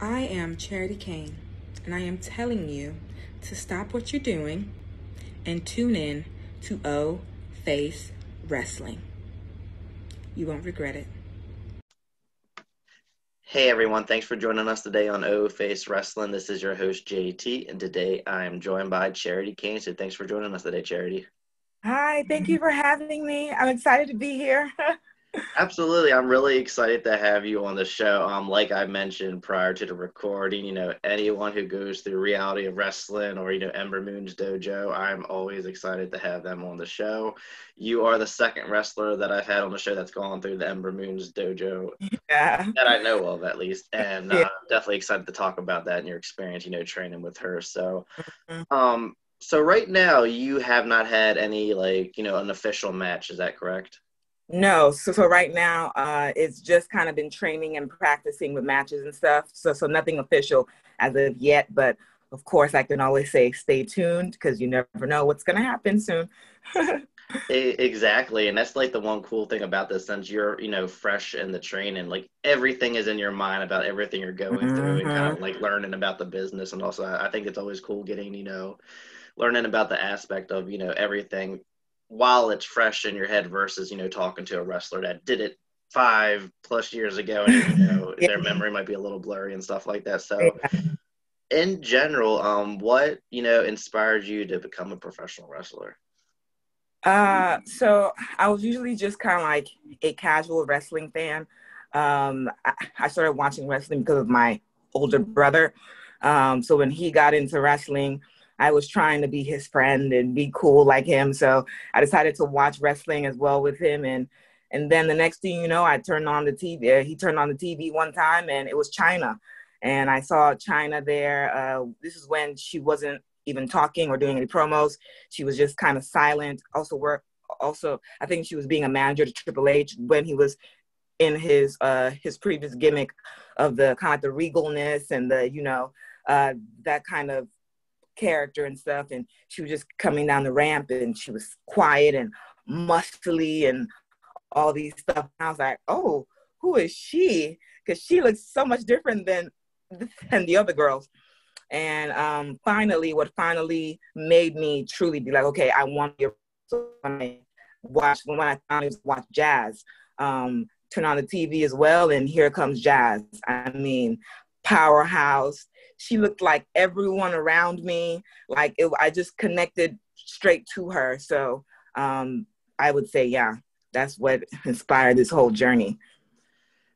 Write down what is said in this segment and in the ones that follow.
I am Charity Kane, and I am telling you to stop what you're doing and tune in to O Face Wrestling. You won't regret it. Hey everyone, thanks for joining us today on O Face Wrestling. This is your host JT, and today I am joined by Charity Kane. So thanks for joining us today, Charity. Hi, thank you for having me. I'm excited to be here. Absolutely. I'm really excited to have you on the show. Like I mentioned prior to the recording, anyone who goes through Reality of Wrestling or, Ember Moon's dojo, I'm always excited to have them on the show. You are the second wrestler that I've had on the show that's gone through the Ember Moon's dojo Yeah. that I know of, at least. And Yeah. definitely excited to talk about that and your experience, training with her. So, Mhm. so right now you have not had any, an official match. Is that correct? No, so right now, it's just kind of been training and practicing with matches and stuff. So nothing official as of yet, but of course I can always say stay tuned because you never know what's going to happen soon. Exactly. And that's like the one cool thing about this, since you're, fresh in the training, like everything is in your mind about everything you're going through and kind Hmm. of like learning about the business. And also, I think it's always cool getting, learning about the aspect of, everything while it's fresh in your head versus, talking to a wrestler that did it 5+ years ago and, Yeah. their memory might be a little blurry and stuff like that. So in general, what, inspired you to become a professional wrestler? So I was usually just kind of like a casual wrestling fan. I started watching wrestling because of my older brother. So when he got into wrestling, I was trying to be his friend and be cool like him. So I decided to watch wrestling as well with him. And then the next thing you know, I turned on the TV. He turned on the TV one time, and it was China. And I saw China there. This is when she wasn't even talking or doing any promos. She was just kind of silent. Also, I think she was being a manager to Triple H when he was in his previous gimmick of the kind of the regalness and the that kind of character and stuff. And she was just coming down the ramp, and she was quiet and muscly and all these stuff. And I was like, oh, who is she? Because she looks so much different than the other girls. And what finally made me truly be like, okay, I want to when I finally watch Jazz, turn on the TV as well, and here comes Jazz. I mean, powerhouse. She looked like everyone around me. I just connected straight to her. So I would say, yeah, that's what inspired this whole journey.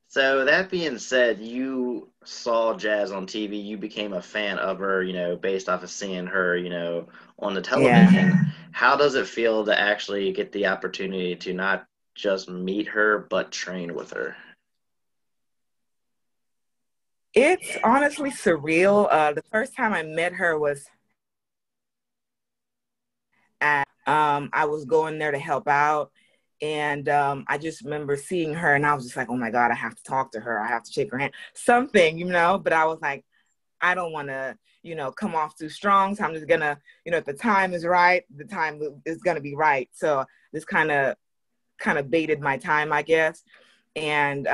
So that being said, you saw Jazz on TV. You became a fan of her, based off of seeing her, on the television. Yeah. How does it feel to actually get the opportunity to not just meet her, but train with her? It's honestly surreal. The first time I met her was I was going there to help out. And I just remember seeing her, and I was just like, oh my God, I have to talk to her. I have to shake her hand, something, But I was like, I don't want to, come off too strong. So I'm just going to, if the time is right, the time is going to be right. So this kind of baited my time, I guess. And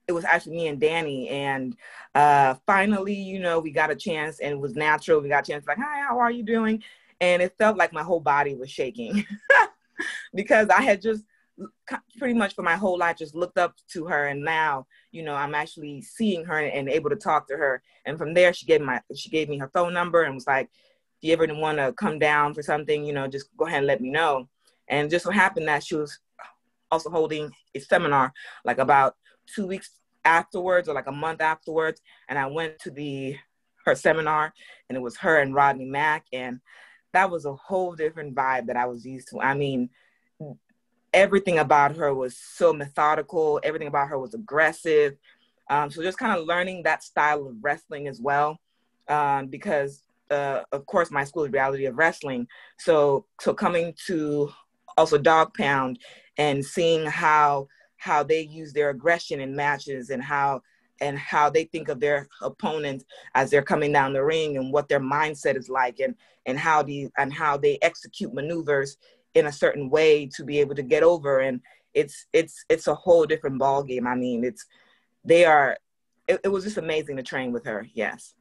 it was actually me and Danny. And finally, we got a chance, and it was natural. We got a chance, like, hi, how are you doing? And it felt like my whole body was shaking because I had just pretty much for my whole life just looked up to her. And now, I'm actually seeing her and able to talk to her. And from there, she gave me her phone number and was like, if you ever want to come down for something, just go ahead and let me know. And just so happened that she was also holding a seminar like about 2 weeks afterwards or like a month afterwards. And I went to her seminar, and it was her and Rodney Mack. And that was a whole different vibe that I was used to. I mean, everything about her was so methodical. Everything about her was aggressive. So just kind of learning that style of wrestling as well, because of course my school is Reality of Wrestling. So coming to also Dog Pound and seeing how they use their aggression in matches, and how they think of their opponent as they're coming down the ring, and what their mindset is like, and how they execute maneuvers in a certain way to be able to get over. And it's a whole different ball game. I mean, they are it was just amazing to train with her. Yes.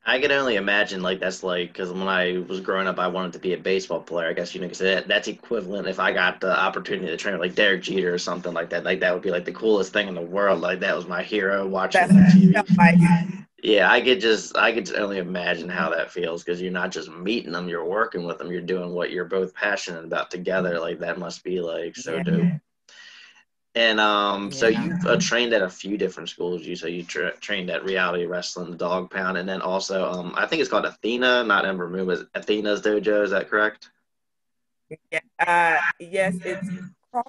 I can only imagine like that's like because when I was growing up, I wanted to be a baseball player. I guess you know, because that's equivalent. If I got the opportunity to train with, like Derek Jeter or something like that would be like the coolest thing in the world. Like that was my hero watching That's on what it TV. felt like. Yeah, I could only imagine how that feels because you're not just meeting them, you're working with them, you're doing what you're both passionate about together. Like that must be like so dope. Yeah. And so Yeah. you've trained at a few different schools. You trained at Reality Wrestling, the Dog Pound, and then also I think it's called Athena, not Ember Moon, but Athena's Dojo. Is that correct? Yeah. Yes, it's. I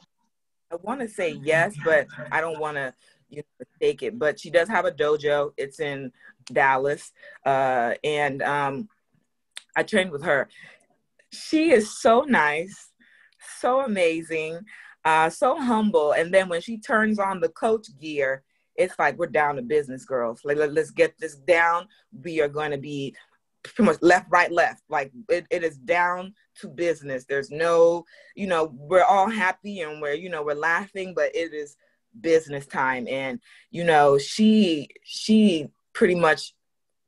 want to say yes, but I don't want to mistake it. But she does have a dojo. It's in Dallas, and I trained with her. She is so nice, so amazing, so humble. And then when she turns on the coach gear, it's like we're down to business, girls. Like let's get this down. We are going to be pretty much left, right, left. Like it is down to business. There's no, we're all happy and we're laughing, but it is business time. And she pretty much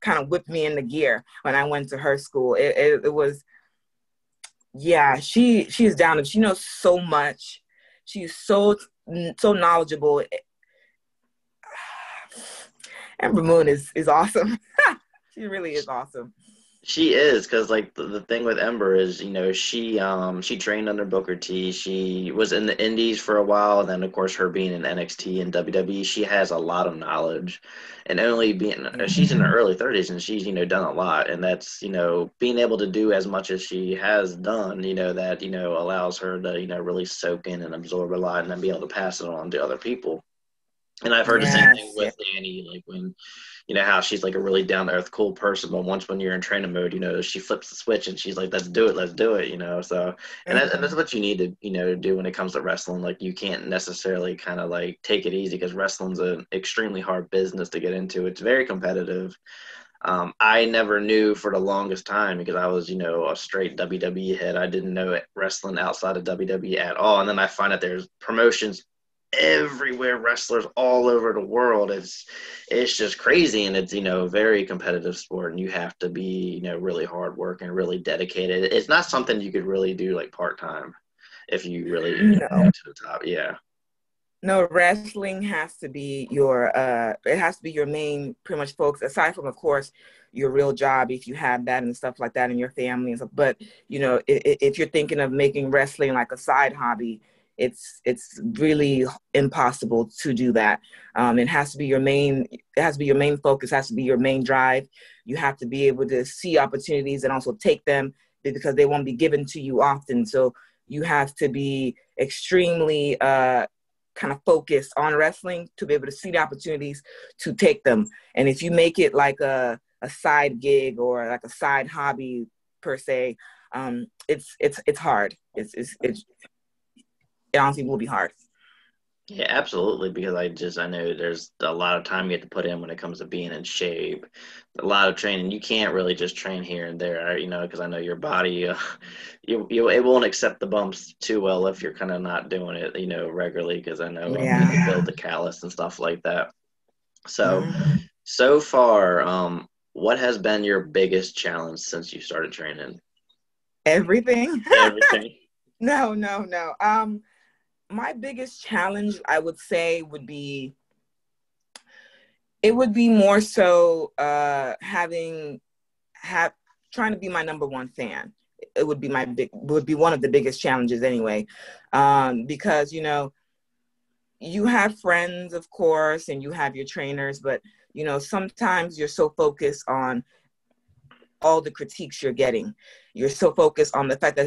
kind of whipped me into gear when I went to her school. It was, yeah, she is down to, she knows so much. She's so knowledgeable. Ember Moon is awesome. She really is awesome. She is, because like the thing with Ember is, she trained under Booker T. She was in the Indies for a while, and then of course her being in NXT and WWE, she has a lot of knowledge. And only being she's in her early 30s, and she's done a lot, and that's being able to do as much as she has done, that allows her to really soak in and absorb a lot, and then be able to pass it on to other people. And I've heard the same thing with Danny, like when, how she's like a really down to earth, cool person, but once when you're in training mode, she flips the switch and she's like, let's do it, So, and that's what you need to, do when it comes to wrestling. Like you can't necessarily kind of like take it easy because wrestling's an extremely hard business to get into. It's very competitive. I never knew for the longest time because I was, a straight WWE head. I didn't know wrestling outside of WWE at all. And then I find out there's promotions everywhere, wrestlers all over the world. It's just crazy, and it's a very competitive sport, and you have to be really hard work and really dedicated. It's not something you could really do like part-time if you really get to the top. Yeah. No, wrestling has to be your it has to be your main pretty much focus, aside from of course your real job if you have that and stuff like that in your family and stuff. But if you're thinking of making wrestling like a side hobby, it's really impossible to do that. It has to be your main focus, has to be your main drive. You have to be able to see opportunities and also take them because they won't be given to you often. So you have to be extremely kind of focused on wrestling to be able to see the opportunities to take them. And if you make it like a side gig or like a side hobby per se, it's hard. It honestly will be hard. Yeah, absolutely. Because I know there's a lot of time you have to put in when it comes to being in shape. A lot of training. You can't really just train here and there, because I know your body, it won't accept the bumps too well if you're kind of not doing it, regularly. Because I know you can build the callus and stuff like that. So, so far, what has been your biggest challenge since you started training? Everything. Everything. No. My biggest challenge, I would say, would be more so trying to be my number one fan. It would be one of the biggest challenges anyway, because you have friends, of course, and you have your trainers, but sometimes you're so focused on all the critiques you're getting. You're so focused on the fact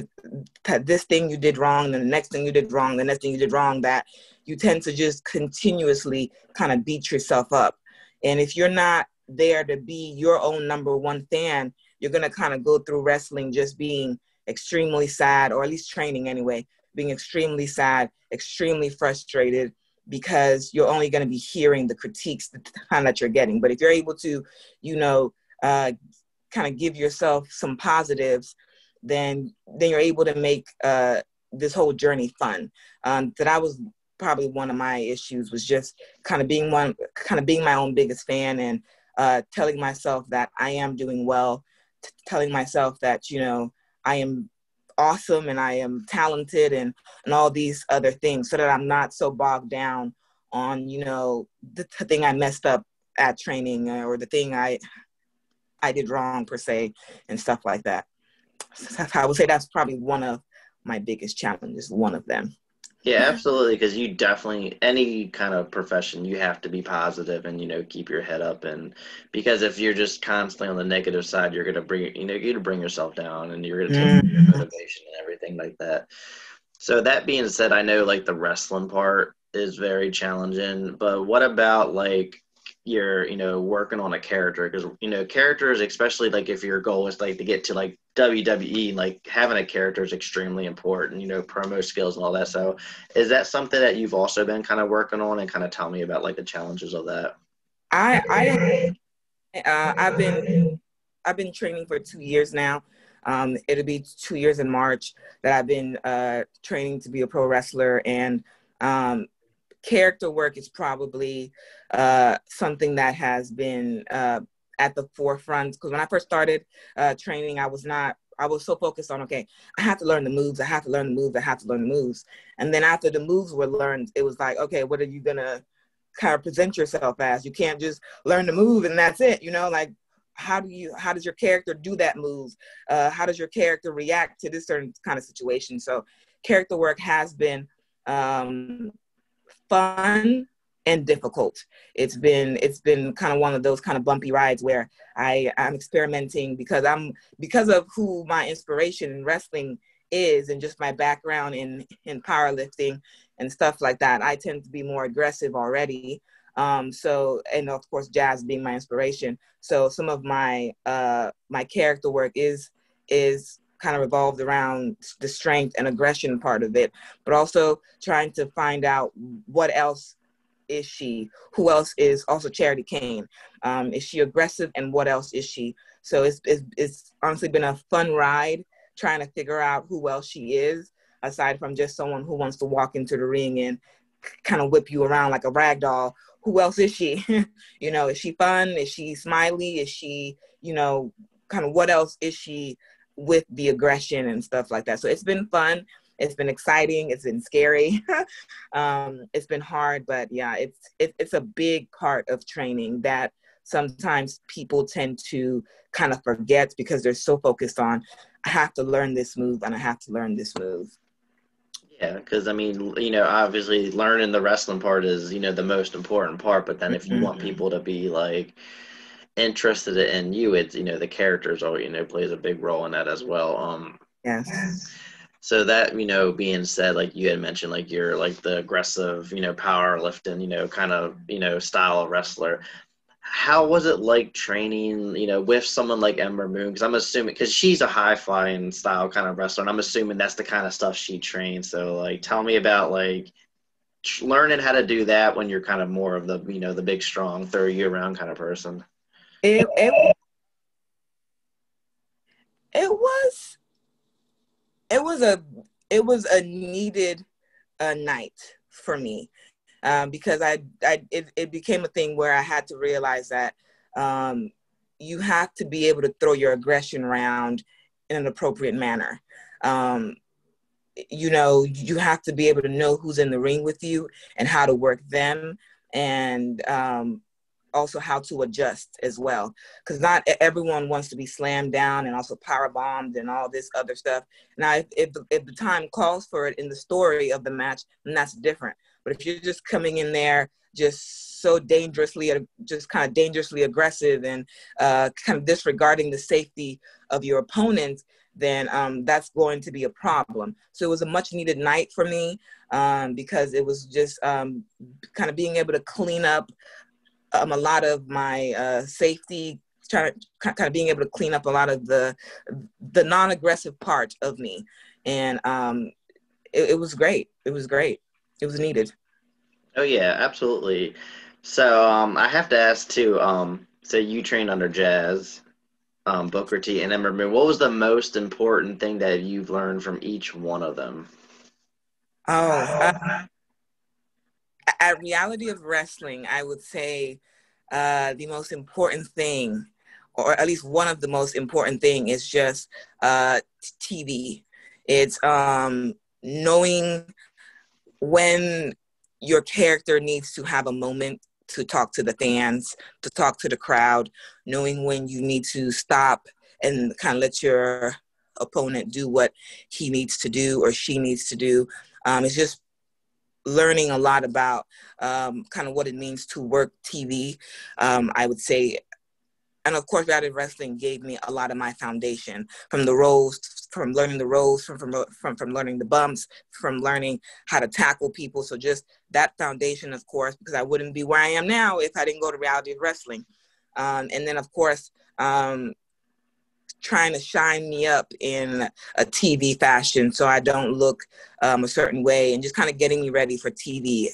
that this thing you did wrong, and the next thing you did wrong, the next thing you did wrong, that you tend to just continuously kind of beat yourself up. And if you're not there to be your own number one fan, you're going to kind of go through wrestling just being extremely sad, or at least training anyway, being extremely sad, extremely frustrated, because you're only going to be hearing the critiques that you're getting. But if you're able to, kind of give yourself some positives, then you're able to make this whole journey fun. That I was probably one of my issues, was just kind of being my own biggest fan, and telling myself that I am doing well, telling myself that, you know, I am awesome and I am talented, and all these other things, so that I'm not so bogged down on, you know, the thing I messed up at training, or the thing I did wrong per se, and stuff like that. So I would say that's probably one of my biggest challenges, one of them. Yeah, absolutely. Because you definitely, any kind of profession, you have to be positive and, you know, keep your head up. And because if you're just constantly on the negative side, you're going to bring, you know, you're going to bring yourself down, and you're going to take your motivation and everything like that. So that being said, I know like the wrestling part is very challenging, but what about like you're, you know, working on a character? Because, you know, characters, especially like if your goal is like to get to like WWE, like having a character is extremely important, you know, promo skills and all that. So is that something that you've also been kind of working on, and kind of tell me about like the challenges of that? I've been training for 2 years now. It'll be 2 years in March that I've been training to be a pro wrestler, and character work is probably something that has been at the forefront. Because when I first started training, I was so focused on, okay, I have to learn the moves. And then after the moves were learned, it was like, okay, what are you going to kind of present yourself as? You can't just learn the move and that's it, you know, like, how does your character do that move? How does your character react to this certain kind of situation? So character work has been fun and difficult. It's been kind of one of those kind of bumpy rides where I'm experimenting, because of who my inspiration in wrestling is, and just my background in powerlifting and stuff like that. I tend to be more aggressive already. So, and of course, jazz being my inspiration. So some of my my character work is kind of revolved around the strength and aggression part of it, but also trying to find out what else is she, who else is also Charity Kane. Is she aggressive, and what else is she? So it's honestly been a fun ride trying to figure out who else she is, aside from just someone who wants to walk into the ring and kind of whip you around like a rag doll. Who else is she? You know, is she fun? Is she smiley? Is she, you know, kind of what else is she with the aggression and stuff like that? So it's been fun. It's been exciting. It's been scary. It's been hard, but yeah, it's a big part of training that sometimes people tend to kind of forget, because they're so focused on, I have to learn this move and I have to learn this move. Yeah, because I mean, you know, obviously learning the wrestling part is, you know, the most important part. But then if you want people to be like interested in you, it's, you know, the characters all, you know, plays a big role in that as well. Yes. So that, you know, being said, like you had mentioned, like you're like the aggressive, you know, powerlifting, you know, kind of, you know, style of wrestler. How was it like training, you know, with someone like Ember Moon? Because I'm assuming, because she's a high flying style kind of wrestler, and I'm assuming that's the kind of stuff she trains. So, like, tell me about like learning how to do that when you're kind of more of the, you know, the big, strong, throw you around kind of person. It was it was a needed night for me, because it became a thing where I had to realize that you have to be able to throw your aggression around in an appropriate manner. You know, you have to be able to know who's in the ring with you and how to work them, and also how to adjust as well, because not everyone wants to be slammed down and also power bombed and all this other stuff. Now, if the time calls for it in the story of the match, then that's different. But if you're just coming in there just so dangerously, just kind of dangerously aggressive, and kind of disregarding the safety of your opponent, then that's going to be a problem. So it was a much needed night for me, because it was just kind of being able to clean up a lot of my safety, kind of being able to clean up a lot of the non-aggressive part of me. And it was great. It was great. It was needed. Oh yeah, absolutely. So I have to ask too. So you trained under Jazz, Booker T, and Ember Moon. What was the most important thing that you've learned from each one of them? Oh, At Reality of Wrestling, I would say the most important thing, or at least one of the most important thing, is just TV. It's knowing when your character needs to have a moment to talk to the fans, to talk to the crowd, knowing when you need to stop and kind of let your opponent do what he needs to do or she needs to do. It's just learning a lot about kind of what it means to work TV, I would say. And of course, Reality Wrestling gave me a lot of my foundation, from the roles, from learning the roles, from learning the bumps, from learning how to tackle people. So just that foundation, of course, because I wouldn't be where I am now if I didn't go to Reality Wrestling. And then, of course, trying to shine me up in a TV fashion so I don't look a certain way, and just kind of getting me ready for TV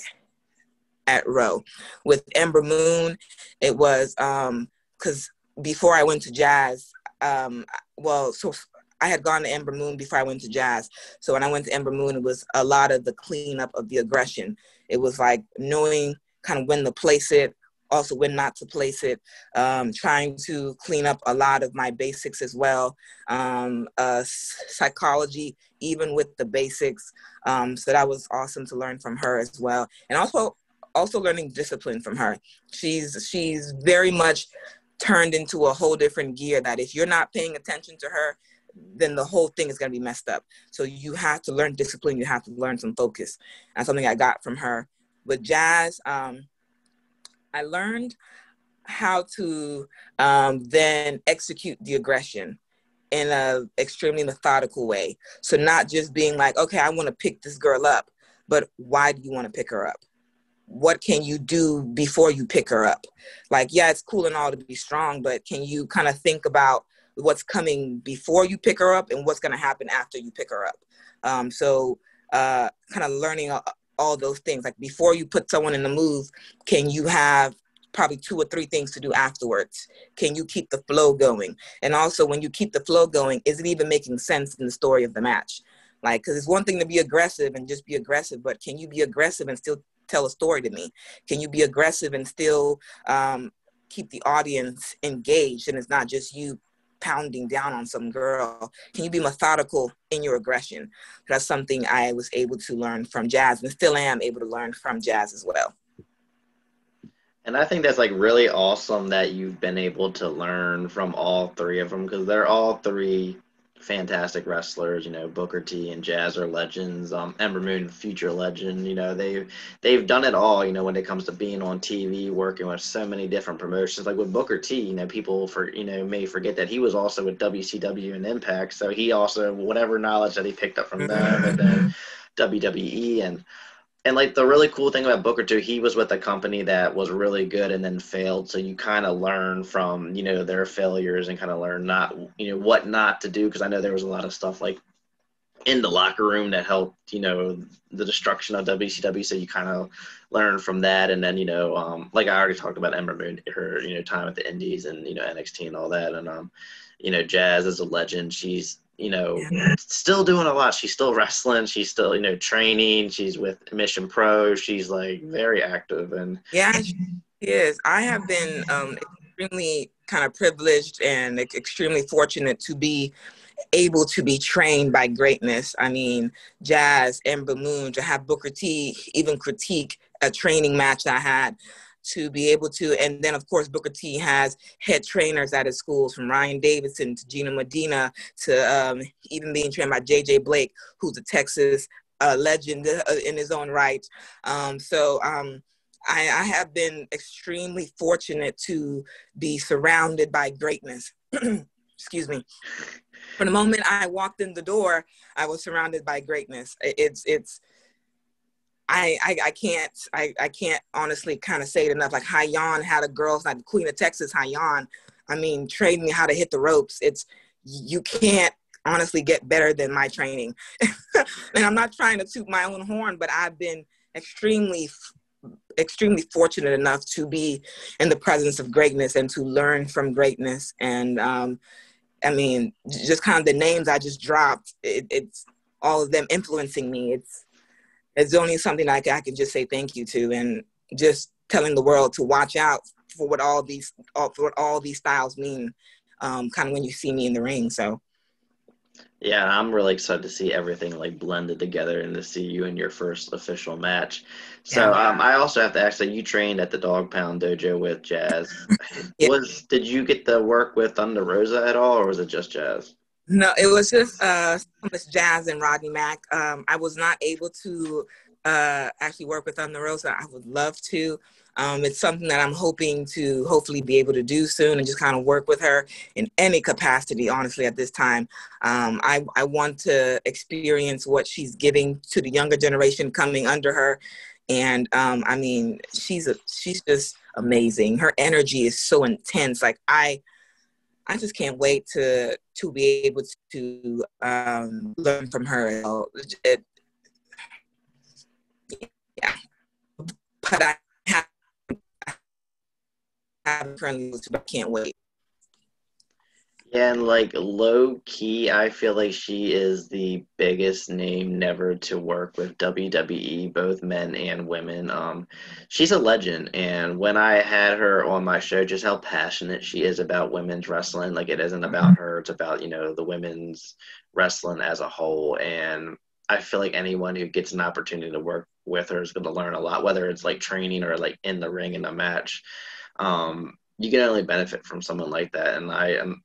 at Row. With Ember Moon, it was because before I went to Jazz, so I had gone to Ember Moon before I went to Jazz. So when I went to Ember Moon, it was a lot of the cleanup of the aggression. It was like knowing kind of when to place it, also when not to place it, trying to clean up a lot of my basics as well, psychology, even with the basics. So that was awesome to learn from her as well. And also learning discipline from her. She's very much turned into a whole different gear, that if you're not paying attention to her, then the whole thing is going to be messed up. So you have to learn discipline. You have to learn some focus. That's something I got from her. With Jazz, I learned how to then execute the aggression in an extremely methodical way. So not just being like, okay, I want to pick this girl up, but why do you want to pick her up? What can you do before you pick her up? Like, yeah, it's cool and all to be strong, but can you kind of think about what's coming before you pick her up and what's going to happen after you pick her up? So kind of learning all those things. Like, before you put someone in the move, can you have probably 2 or 3 things to do afterwards? Can you keep the flow going? And also, when you keep the flow going, is it even making sense in the story of the match? Like, because it's one thing to be aggressive and just be aggressive, but can you be aggressive and still tell a story to me? Can you be aggressive and still keep the audience engaged, and it's not just you pounding down on some girl? Can you be methodical in your aggression? That's something I was able to learn from Jazz, and still am able to learn from Jazz as well. And I think that's like really awesome that you've been able to learn from all 3 of them, because they're all 3 fantastic wrestlers. You know, Booker T and Jazz are legends. Ember Moon, future legend. You know, they've done it all. You know, when it comes to being on TV, working with so many different promotions. Like with Booker T, you know, people may forget that he was also with WCW and Impact. So he also, whatever knowledge that he picked up from them, and then WWE and like the really cool thing about Booker too, he was with a company that was really good and then failed. So you kind of learn from, you know, their failures and kind of learn what not to do. Cause I know there was a lot of stuff like in the locker room that helped, you know, the destruction of WCW. So you kind of learn from that. And then, you know, like I already talked about Ember Moon, her, you know, time at the Indies and, you know, NXT and all that. And, you know, Jazz is a legend. She's, you know, still doing a lot. She's still wrestling. She's still, you know, training. She's with Mission Pro. She's like very active. And yeah, she is. I have been extremely kind of privileged and extremely fortunate to be able to be trained by greatness. I mean, Jazz, Ember Moon, to have Booker T even critique a training match that I had, to be able to, and then of course Booker T has head trainers at his schools, from Ryan Davidson to Gina Medina to even being trained by JJ Blake, who's a Texas legend in his own right. I have been extremely fortunate to be surrounded by greatness. Excuse me. From the moment I walked in the door, I was surrounded by greatness. I can't honestly kind of say it enough. Like Hyon had a girls, like Queen of Texas, Hyon. I mean, trained me how to hit the ropes. You can't honestly get better than my training. And I'm not trying to toot my own horn, but I've been extremely fortunate enough to be in the presence of greatness and to learn from greatness. And I mean, just kind of the names I just dropped, it's all of them influencing me. It's only something I can just say thank you to, and just telling the world to watch out for what all these styles mean, kind of when you see me in the ring. So Yeah, I'm really excited to see everything like blended together and to see you in your first official match. So yeah, I also have to ask that you trained at the Dog Pound Dojo with Jazz. yeah. Did you get to work with Thunder Rosa at all, or was it just Jazz? No, it was just Miss Jazz and Rodney Mack. I was not able to actually work with Thunder Rosa. I would love to. It's something that I'm hoping to hopefully be able to do soon, and just kind of work with her in any capacity, honestly, at this time. I want to experience what she's giving to the younger generation coming under her. And I mean, she's just amazing. Her energy is so intense. Like I just can't wait to be able to learn from her. Yeah, but I have currently, but I can't wait. Yeah, and like low key, I feel like she is the biggest name never to work with WWE, both men and women. She's a legend, and when I had her on my show, just how passionate she is about women's wrestling. Like it isn't about her; it's about the women's wrestling as a whole. And I feel like anyone who gets an opportunity to work with her is going to learn a lot, whether it's like training or like in the ring in a match. You can only benefit from someone like that, and I am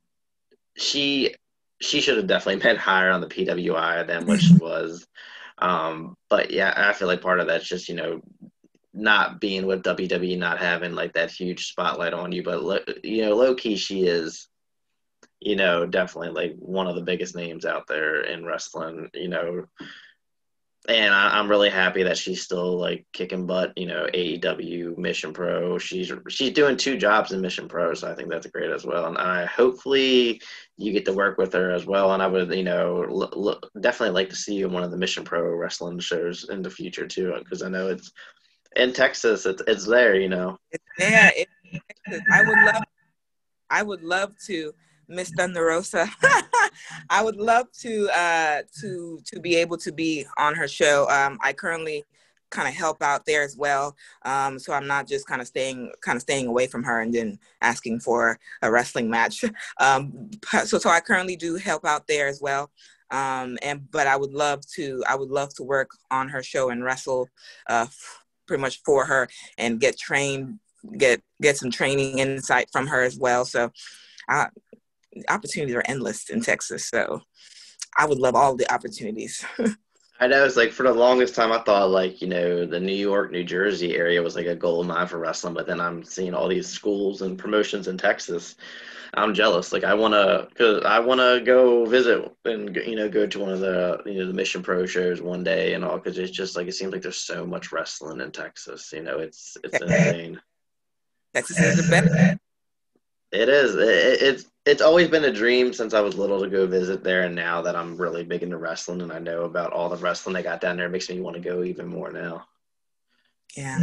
she should have definitely been higher on the PWI than what she was. But yeah, I feel like part of that's just not being with WWE, not having like that huge spotlight on you. But low key, she is definitely like one of the biggest names out there in wrestling. And I'm really happy that she's still like kicking butt. AEW, Mission Pro. She's doing 2 jobs in Mission Pro, so I think that's great as well. And I hopefully you get to work with her as well. And I would definitely like to see you in one of the Mission Pro wrestling shows in the future too, because I know it's in Texas. It's there. It's there. I would love to, Miss Thunder Rosa. I would love to be able to be on her show. I currently kind of help out there as well, so I'm not just kind of staying away from her and then asking for a wrestling match. So I currently do help out there as well. But I would love to work on her show and wrestle pretty much for her and get trained, get some training insight from her as well. So opportunities are endless in Texas. So I would love all the opportunities. I know it's like for the longest time I thought like, the New York, New Jersey area was like a gold mine for wrestling, but then I'm seeing all these schools and promotions in Texas. I'm jealous. Like I want to go visit and go to one of the the Mission Pro shows one day and all, because it's just like it seems like there's so much wrestling in Texas. It's insane. Texas is the best. It is. It's always been a dream since I was little to go visit there, and now that I'm really big into wrestling and I know about all the wrestling they got down there, it makes me want to go even more now. Yeah.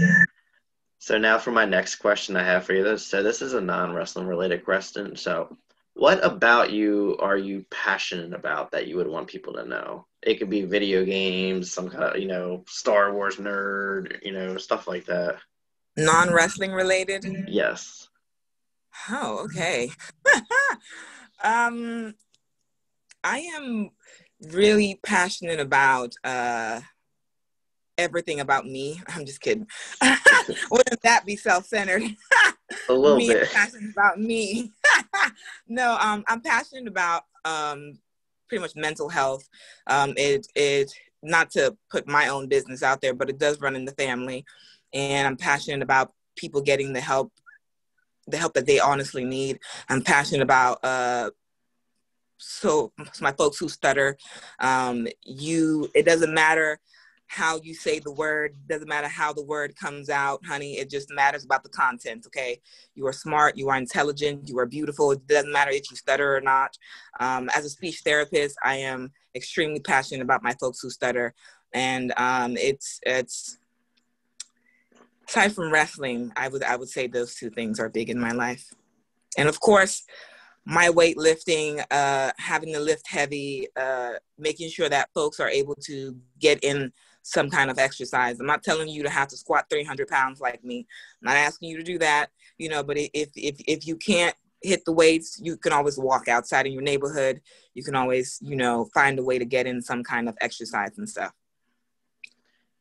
So now for my next question I have for you. So this is a non-wrestling related question. So what about you are you passionate about that you would want people to know? It could be video games, some kind of, Star Wars nerd, stuff like that. Non-wrestling related? Yes. Oh, okay. I am really passionate about everything about me. I'm just kidding. Wouldn't that be self-centered? A little me bit. Passionate about me. No, I'm passionate about pretty much mental health. It not to put my own business out there, but it does run in the family, and I'm passionate about people getting the help that they honestly need. I'm passionate about so my folks who stutter. It doesn't matter how you say the word, doesn't matter how the word comes out, honey. It just matters about the content. Okay, you are smart, you are intelligent, you are beautiful. It doesn't matter if you stutter or not. As a speech therapist, I am extremely passionate about my folks who stutter, and it's aside from wrestling, I would say those 2 things are big in my life. And of course, my weightlifting, having to lift heavy, making sure that folks are able to get in some kind of exercise. I'm not telling you to have to squat 300 pounds like me. I'm not asking you to do that, you know, but if you can't hit the weights, you can always walk outside in your neighborhood. You can always, you know, find a way to get in some kind of exercise and stuff.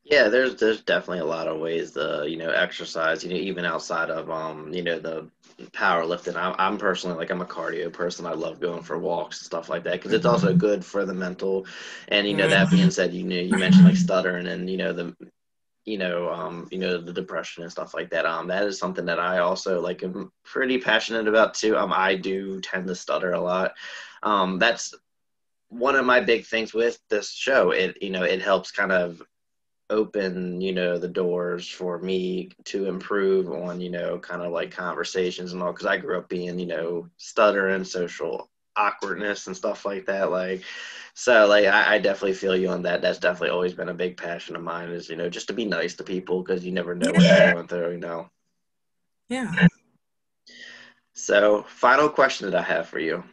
Yeah, there's definitely a lot of ways to, you know, exercise, you know, even outside of you know, the powerlifting. I'm personally, like, I'm a cardio person. I love going for walks and stuff like that because it's also good for the mental. And, you know, that being said, you know, you mentioned like stuttering and, you know, you know, the depression and stuff like that. That is something that I also like am pretty passionate about too. I do tend to stutter a lot. That's one of my big things with this show. It, you know, it helps kind of open, you know, the doors for me to improve on, you know, kind of like conversations and all, because I grew up being, you know, stuttering, social awkwardness and stuff like that. Like, so like I definitely feel you on that. That's definitely always been a big passion of mine, is, you know, just to be nice to people, because you never know what they're going through, you know. Yeah. So final question that I have for you.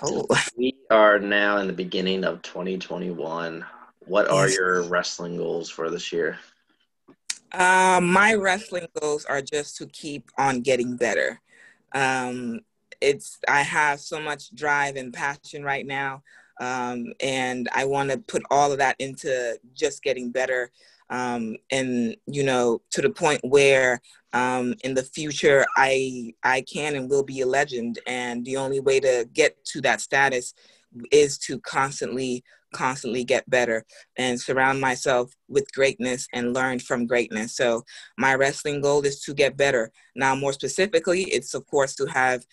Oh, We are now in the beginning of 2021. What are yes. your wrestling goals for this year? My wrestling goals are just to keep on getting better. I have so much drive and passion right now, and I want to put all of that into just getting better, and, you know, to the point where in the future I can and will be a legend. And the only way to get to that status is to constantly get better and surround myself with greatness and learn from greatness. So my wrestling goal is to get better. Now, more specifically, it's of course to have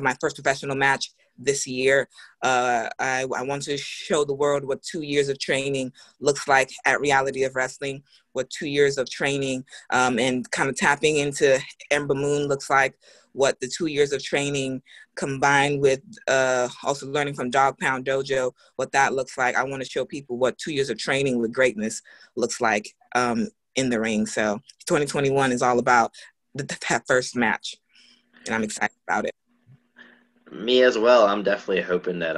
my first professional match this year. I want to show the world what 2 years of training looks like at Reality of Wrestling, what 2 years of training and kind of tapping into Ember Moon looks like, what the 2 years of training combined with also learning from Dog Pound Dojo, what that looks like. I want to show people what 2 years of training with greatness looks like in the ring. So 2021 is all about that first match, and I'm excited about it. Me as well. I'm definitely hoping that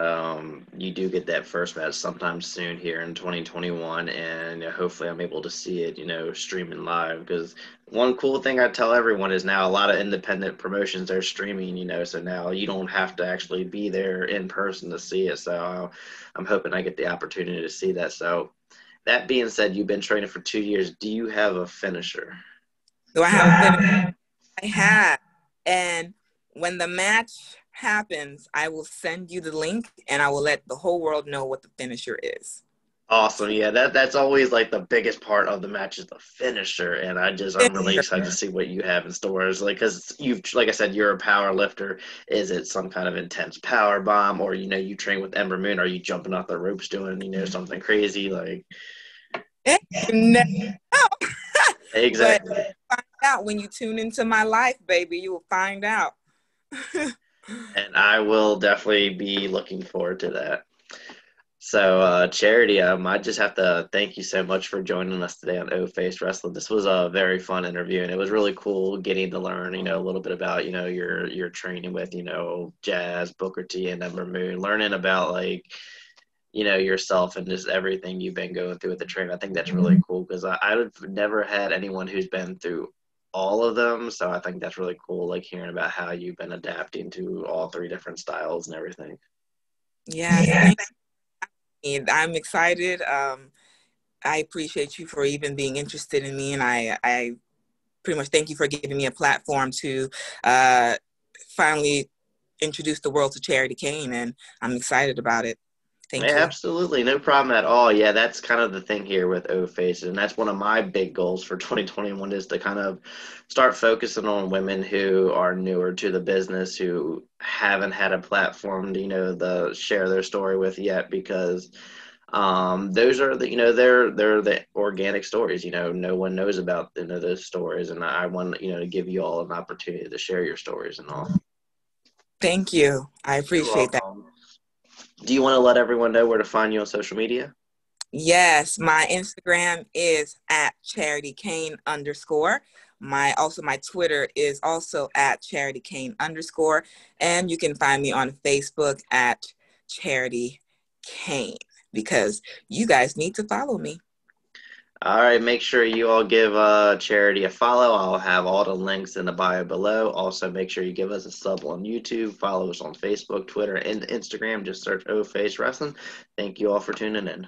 you do get that first match sometime soon here in 2021, and hopefully I'm able to see it, you know, streaming live. Because one cool thing I tell everyone is now a lot of independent promotions are streaming, you know, so now you don't have to actually be there in person to see it. So I'm hoping I get the opportunity to see that. So that being said, you've been training for 2 years. Do you have a finisher? Do I have a finisher? I have, and when the match happens, I will send you the link and I will let the whole world know what the finisher is. Awesome. Yeah, that's always like the biggest part of the match, is the finisher. And I'm really excited to see what you have in stores. Like, because like I said, you're a power lifter. Is it some kind of intense power bomb, or, you know, you train with Ember Moon? Are you jumping off the ropes doing, you know, something crazy? Like, exactly. But find out when you tune into my life, baby. You will find out. And I will definitely be looking forward to that. So, Charity, I just have to thank you so much for joining us today on O-Face Wrestling. This was a very fun interview, and it was really cool getting to learn, you know, a little bit about, you know, your training with, you know, Jazz, Booker T, and Ember Moon, learning about, like, you know, yourself and just everything you've been going through with the training. I think that's really cool, because I've never had anyone who's been through all of them, so I think that's really cool, like, hearing about how you've been adapting to all three different styles and everything. Yeah. I'm excited. I appreciate you for even being interested in me, and I pretty much thank you for giving me a platform to finally introduce the world to Charity Kane, and I'm excited about it. Thank you. Absolutely. No problem at all. Yeah, that's kind of the thing here with O-Face, and that's one of my big goals for 2021, is to kind of start focusing on women who are newer to the business, who haven't had a platform to, you know, share their story with yet, because those are the, you know, they're the organic stories, you know, no one knows about, you know, those stories, and I want, you know, to give you all an opportunity to share your stories and all. Thank you. I appreciate that. Do you want to let everyone know where to find you on social media? Yes, my Instagram is at @CharityKane_. My Twitter is also at @CharityKane_. And you can find me on Facebook at Charity Kane, because you guys need to follow me. All right, make sure you all give Charity a follow. I'll have all the links in the bio below. Also, make sure you give us a sub on YouTube, follow us on Facebook, Twitter, and Instagram. Just search O Face Wrestling. Thank you all for tuning in.